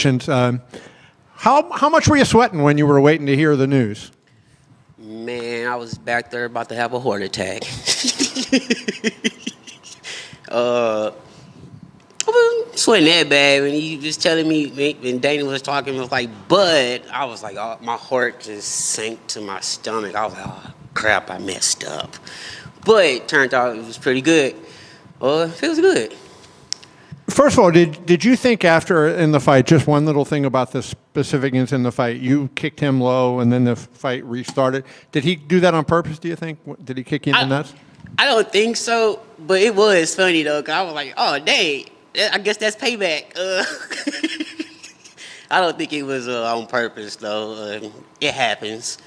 congratulations. How much were you sweating when you were waiting to hear the news? Man, I was back there about to have a heart attack. I wasn't sweating that bad when he was telling me, when Dana was talking, it was like, Bud, I was like, oh, my heart just sank to my stomach. I was like, oh, crap, I messed up. But it turned out it was pretty good. It feels good. First of all, did you think after in the fight, just one little thing about the specific incident in the fight, you kicked him low and then the fight restarted? Did he do that on purpose, do you think? Did he kick you in the nuts? I don't think so, but it was funny, though, because I was like, oh, dang, I guess that's payback. I don't think it was on purpose, though. It happens.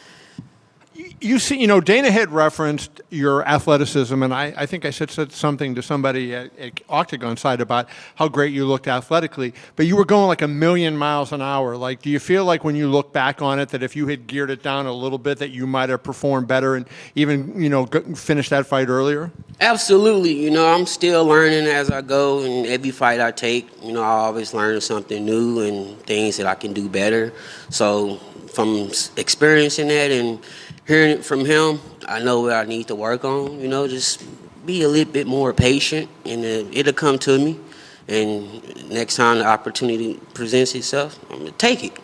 You see, Dana had referenced your athleticism, and I think I said something to somebody at Octagon side about how great you looked athletically, but you were going like 1,000,000 miles an hour. Like, do you feel like when you look back on it that if you had geared it down a little bit that you might have performed better and even, finished that fight earlier? Absolutely. I'm still learning as I go, and every fight I take, I always learn something new and things that I can do better. So from experiencing that and hearing it from him, I know what I need to work on. Just be a little bit more patient, and it'll come to me. And next time the opportunity presents itself, I'm going to take it.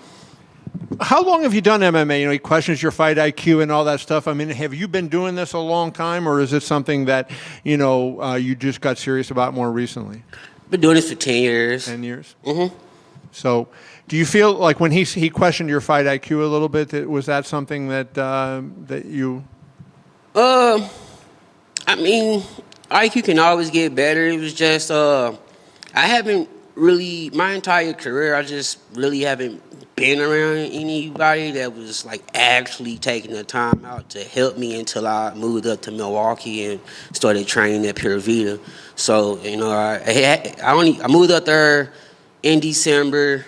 How long have you done MMA? He questions your fight IQ and all that stuff. I mean, have you been doing this a long time, or is it something that, you just got serious about more recently? Been doing this for 10 years. 10 years? Mm-hmm. So do you feel like when he questioned your fight IQ a little bit, was that something that that you... I mean, IQ can always get better. It was just, I haven't really, my entire career, I just really haven't been around anybody that was like actually taking the time out to help me until I moved up to Milwaukee and started training at Pure Vita. So, I moved up there in December,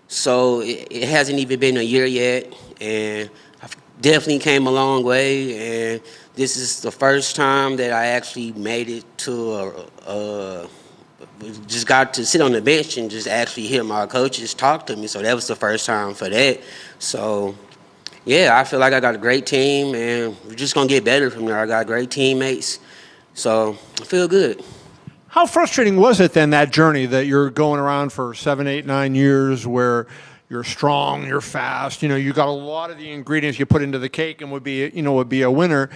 so it hasn't even been a year yet, and I've definitely came a long way, and this is the first time that I actually made it to just got to sit on the bench and just actually hear my coaches talk to me, so that was the first time for that. So, yeah, I feel like I got a great team, and we're just going to get better from there. I got great teammates, so I feel good. How frustrating was it then, that journey that you're going around for 7, 8, 9 years where you're strong, you're fast, you got a lot of the ingredients you put into the cake and would be a winner,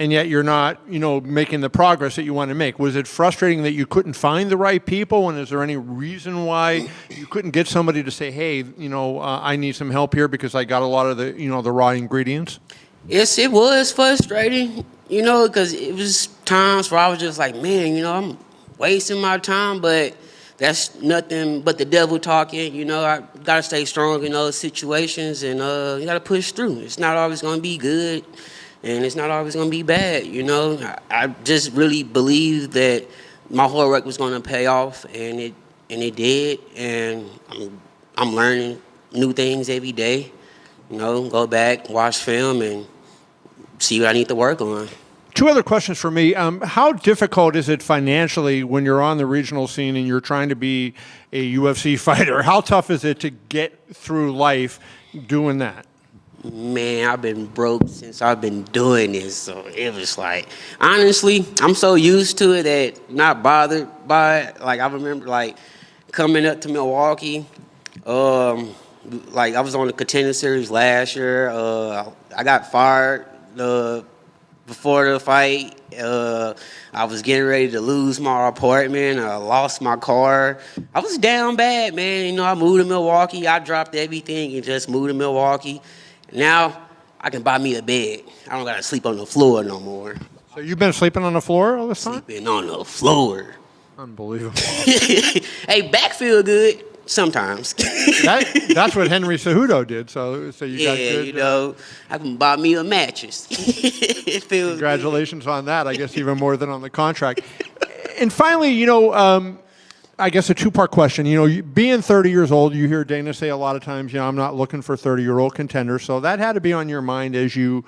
and yet you're not, making the progress that you want to make? Was it frustrating that you couldn't find the right people, and is there any reason why you couldn't get somebody to say, hey, I need some help here because I got a lot of the, the raw ingredients? Yes, it was frustrating, because it was times where I was just like, man, I'm wasting my time, but that's nothing but the devil talking. I gotta stay strong in those situations, and you gotta push through. It's not always gonna be good, and it's not always gonna be bad. I just really believe that my hard work was gonna pay off, and it did. And I'm learning new things every day. Go back, watch film, and see what I need to work on. Two other questions for me. How difficult is it financially when you're on the regional scene and you're trying to be a UFC fighter? How tough is it to get through life doing that? Man, I've been broke since I've been doing this, so it was like, honestly, I'm so used to it that not bothered by it. Like, I remember, like, coming up to Milwaukee, like, I was on the Contender Series last year. I got fired before the fight. I was getting ready to lose my apartment. I lost my car. I was down bad, man. I moved to Milwaukee. I dropped everything and just moved to Milwaukee. Now I can buy me a bed. I don't got to sleep on the floor no more. So you've been sleeping on the floor all this time? Sleeping on the floor. Unbelievable. Hey, back feel good sometimes. That's what Henry Cejudo did. So you got good. I can buy me a mattress. It feels Congratulations on that. I guess even more than on the contract. And finally, I guess a two-part question. Being 30 years old, you hear Dana say a lot of times, I'm not looking for 30-year-old contenders. So that had to be on your mind as you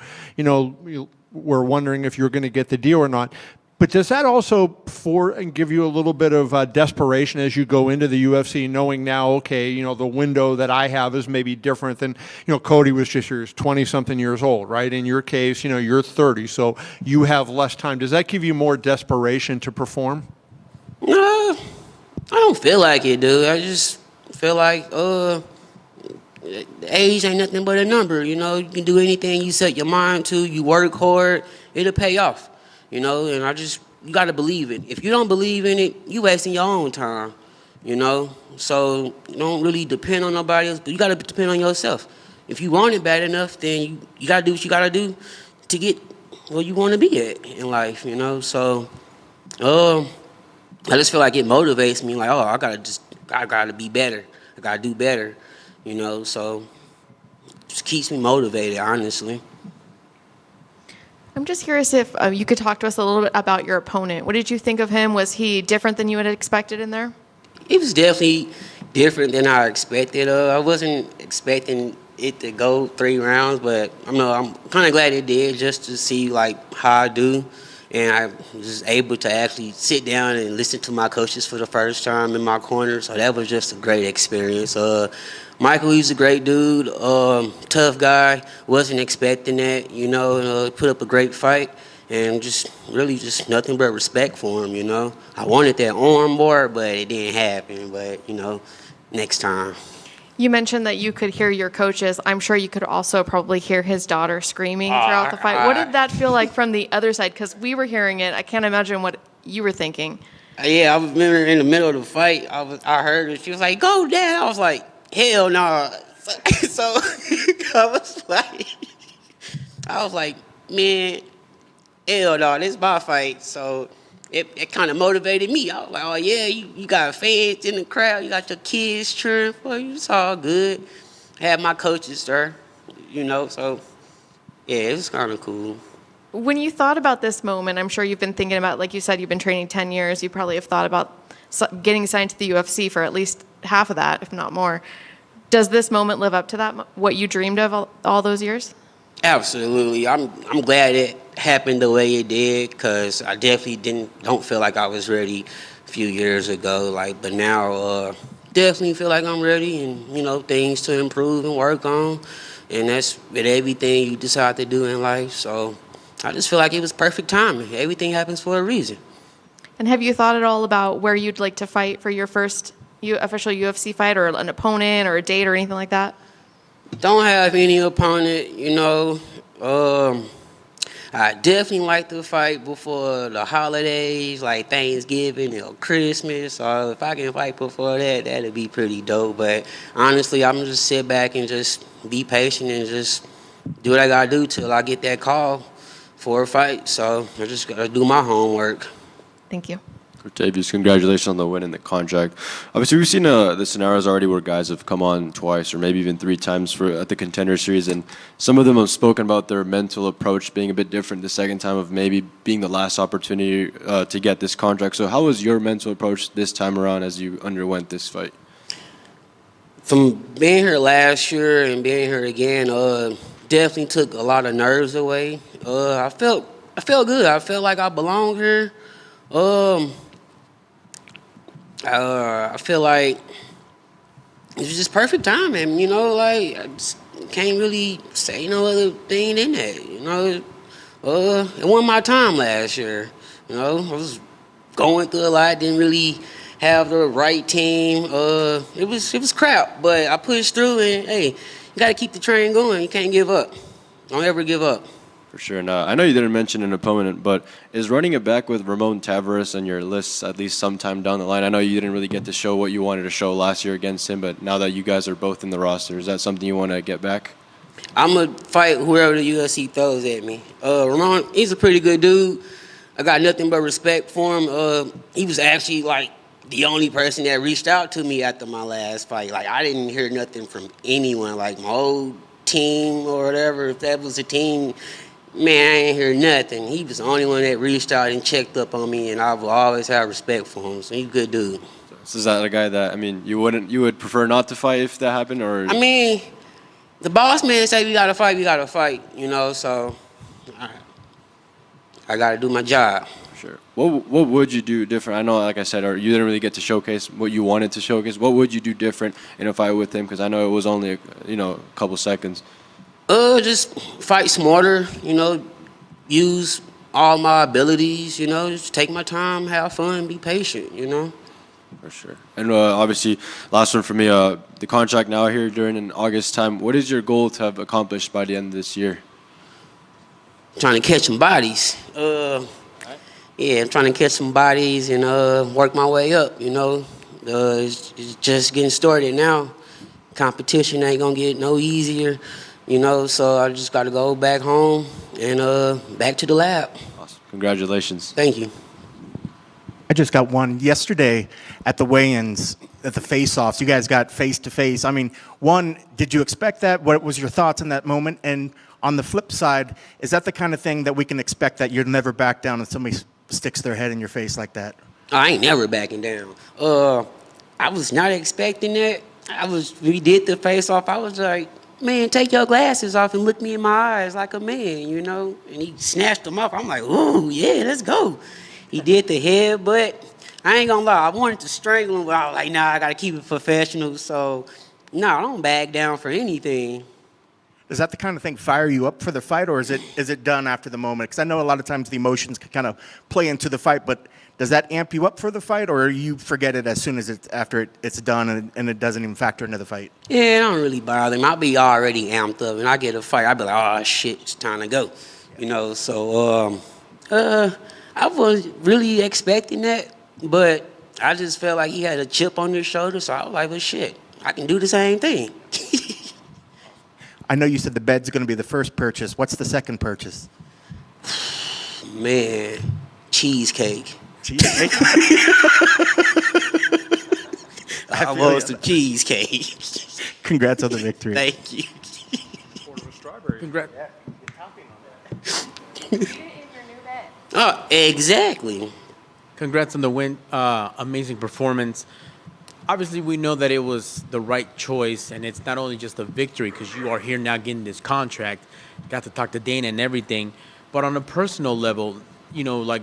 were wondering if you were going to get the deal or not. But does that also and give you a little bit of desperation as you go into the UFC, knowing now, okay, you know, the window that I have is maybe different than, you know, Cody was just 20-something years old, right? In your case, you know, you're 30, so you have less time. Does that give you more desperation to perform? No, I don't feel like it, dude. I just feel like age ain't nothing but a number. You know, you can do anything you set your mind to. You work hard, it'll pay off. You know, and you got to believe it. If you don't believe in it, you wasting your own time. You know, so you don't really depend on nobody else, but you got to depend on yourself. If you want it bad enough, then you got to do what you got to do to get where you want to be at in life. You know, so I just feel like it motivates me. Like, oh, I gotta be better. I gotta do better. You know, so just keeps me motivated, honestly. I'm just curious if you could talk to us a little bit about your opponent. What did you think of him? Was he different than you had expected in there? It was definitely different than I expected. I wasn't expecting it to go 3 rounds, but I'm kind of glad it did, just to see like how I do. And I was able to actually sit down and listen to my coaches for the first time in my corner. So that was just a great experience. Michael, he's a great dude, tough guy. Wasn't expecting that, you know. Put up a great fight, and just nothing but respect for him, you know. I wanted that arm bar, but it didn't happen. But you know, next time. You mentioned that you could hear your coaches. I'm sure you could also probably hear his daughter screaming throughout the fight. What did that feel like from the other side? Because we were hearing it. I can't imagine what you were thinking. Yeah, I remember in the middle of the fight, I heard her. She was like, "Go, Dad." I was like, "Hell no!" Nah. So I was like, man, hell no, this is my fight. So it kind of motivated me. I was like, oh yeah, you got fans in the crowd, you got your kids cheering for you. It's all good. I had my coaches there, you know. So yeah, it was kind of cool. When you thought about this moment, I'm sure you've been thinking about, like you said, you've been training 10 years. You probably have thought about getting signed to the UFC for at least half of that, if not more. Does this moment live up to that, what you dreamed of all those years? Absolutely. I'm glad it happened the way it did, because I definitely don't feel like I was ready a few years ago. But now definitely feel like I'm ready, and you know, things to improve and work on, and that's with everything you decide to do in life. So I just feel like it was perfect timing. Everything happens for a reason. And have you thought at all about where you'd like to fight for your first official UFC fight, or an opponent or a date or anything like that? Don't have any opponent, you know. I definitely like to fight before the holidays, like Thanksgiving or Christmas. So if I can fight before that, that'd be pretty dope. But honestly, I'm just sit back and just be patient and just do what I gotta do till I get that call for a fight. So I just gotta do my homework. Thank you. Cortavious, congratulations on the win and the contract. Obviously, we've seen the scenarios already where guys have come on twice or maybe even 3 times at the Contender Series, and some of them have spoken about their mental approach being a bit different the second time, of maybe being the last opportunity to get this contract. So how was your mental approach this time around as you underwent this fight? From being here last year and being here again, definitely took a lot of nerves away. I felt good. I felt like I belonged here. I feel like it was just perfect timing, you know. Like, I just can't really say no other thing than that, you know. It wasn't my time last year, you know. I was going through a lot, didn't really have the right team. It was crap, but I pushed through, and hey, you got to keep the train going. You can't give up. Don't ever give up. For sure. And I know you didn't mention an opponent, but is running it back with Ramon Tavares on your list at least sometime down the line? I know you didn't really get to show what you wanted to show last year against him, but now that you guys are both in the roster, is that something you want to get back? I'm going to fight whoever the UFC throws at me. Ramon, he's a pretty good dude. I got nothing but respect for him. He was actually, like, the only person that reached out to me after my last fight. Like, I didn't hear nothing from anyone, like my old team or whatever. If that was a team, man, I ain't hear nothing. He was the only one that reached out and checked up on me, and I will always have respect for him. So he's a good dude. So is that a guy that, I mean, you would prefer not to fight if that happened, or? I mean, the boss man say we gotta fight, you know. So I gotta do my job. Sure. What would you do different? I know, like I said, or you didn't really get to showcase what you wanted to showcase. What would you do different in a fight with him? Because I know it was only a couple seconds. Just fight smarter, use all my abilities, just take my time, have fun, be patient. For sure. And obviously, last one for me, the contract now here during in August time. What is your goal to have accomplished by the end of this year? Trying to catch some bodies. Yeah, I'm trying to catch some bodies and work my way up, It's just getting started now. Competition ain't gonna get no easier, so I just gotta go back home and back to the lab. Awesome. Congratulations. Thank you. I just got one yesterday at the weigh-ins, at the face-offs. You guys got face-to-face. I mean, one, did you expect that? What was your thoughts in that moment? And on the flip side, is that the kind of thing that we can expect, that you'll never back down and somebody sticks their head in your face like that? I ain't never backing down. I was not expecting that. We did the face-off. I was like, man, take your glasses off and look me in my eyes like a man, And he snatched them off. I'm like, ooh, yeah, let's go. He did the head, but I ain't gonna lie. I wanted to strangle him, but I was like, nah, I gotta keep it professional. So, no, I don't back down for anything. Does that the kind of thing fire you up for the fight, or is it done after the moment? Because I know a lot of times the emotions can kind of play into the fight, but does that amp you up for the fight, or you forget it as soon as after it's done and it doesn't even factor into the fight? Yeah, it don't really bother me. I'll be already amped up, and I get a fight. I'll be like, oh, shit, it's time to go. So I wasn't really expecting that, but I just felt like he had a chip on his shoulder, so I was like, well, shit, I can do the same thing. I know you said the bed's going to be the first purchase. What's the second purchase? Man, cheesecake. Cheesecake? I want some cheesecake. Congrats on the victory. Thank you. Congrats. Oh, exactly. Congrats on the win. Amazing performance. Obviously, we know that it was the right choice, and it's not only just a victory because you are here now getting this contract, got to talk to Dana and everything, but on a personal level, like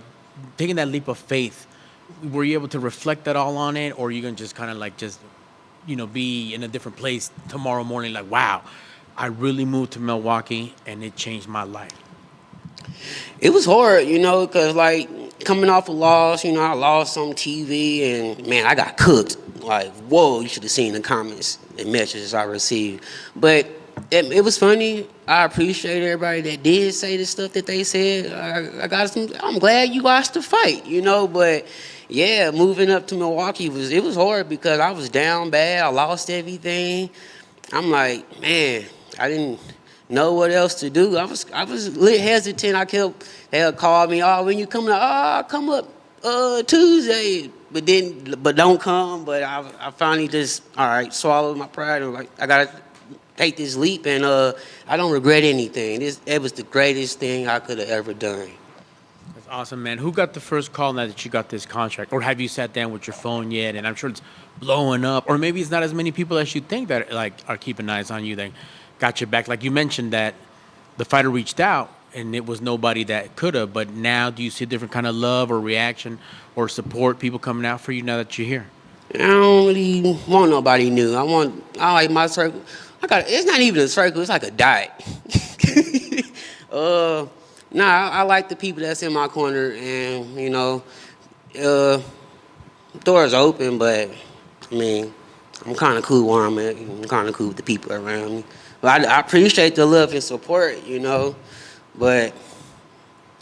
taking that leap of faith, were you able to reflect that all on it, or are you going to just kind of be in a different place tomorrow morning like, wow, I really moved to Milwaukee, and it changed my life? It was hard, because, coming off a loss, I lost on TV, and, man, I got cooked. Like, whoa, you should have seen the comments and messages I received. But it was funny. I appreciate everybody that did say the stuff that they said. I'm glad you watched the fight, But, yeah, moving up to Milwaukee, it was hard because I was down bad. I lost everything. I'm like, man, I didn't know what else to do. I was a little hesitant. They'll call me, oh, when you coming up? Oh, I'll come up Tuesday, but don't come. But I finally just, all right, swallowed my pride and I gotta take this leap, and I don't regret anything. It was the greatest thing I could have ever done. That's awesome, man. Who got the first call now that you got this contract, or have you sat down with your phone yet? And I'm sure it's blowing up, or maybe it's not as many people as you think that are keeping eyes on you. That got your back. Like you mentioned that the fighter reached out and it was nobody that could have, but now do you see a different kind of love or reaction or support, people coming out for you now that you're here? I don't really want nobody new. I like my circle. It's not even a circle, it's like a diet. I like the people that's in my corner, and doors open, but I mean, I'm kind of cool where I'm at. I'm kind of cool with the people around me. But I appreciate the love and support, but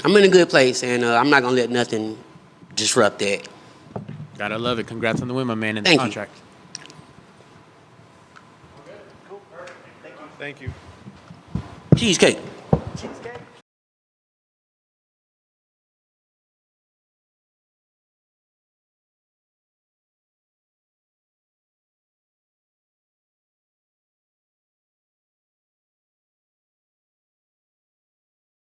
I'm in a good place, and I'm not going to let nothing disrupt that. Gotta love it. Congrats on the win, my man, and the Thank you. contract. Thank you. Cheesecake. Cheesecake.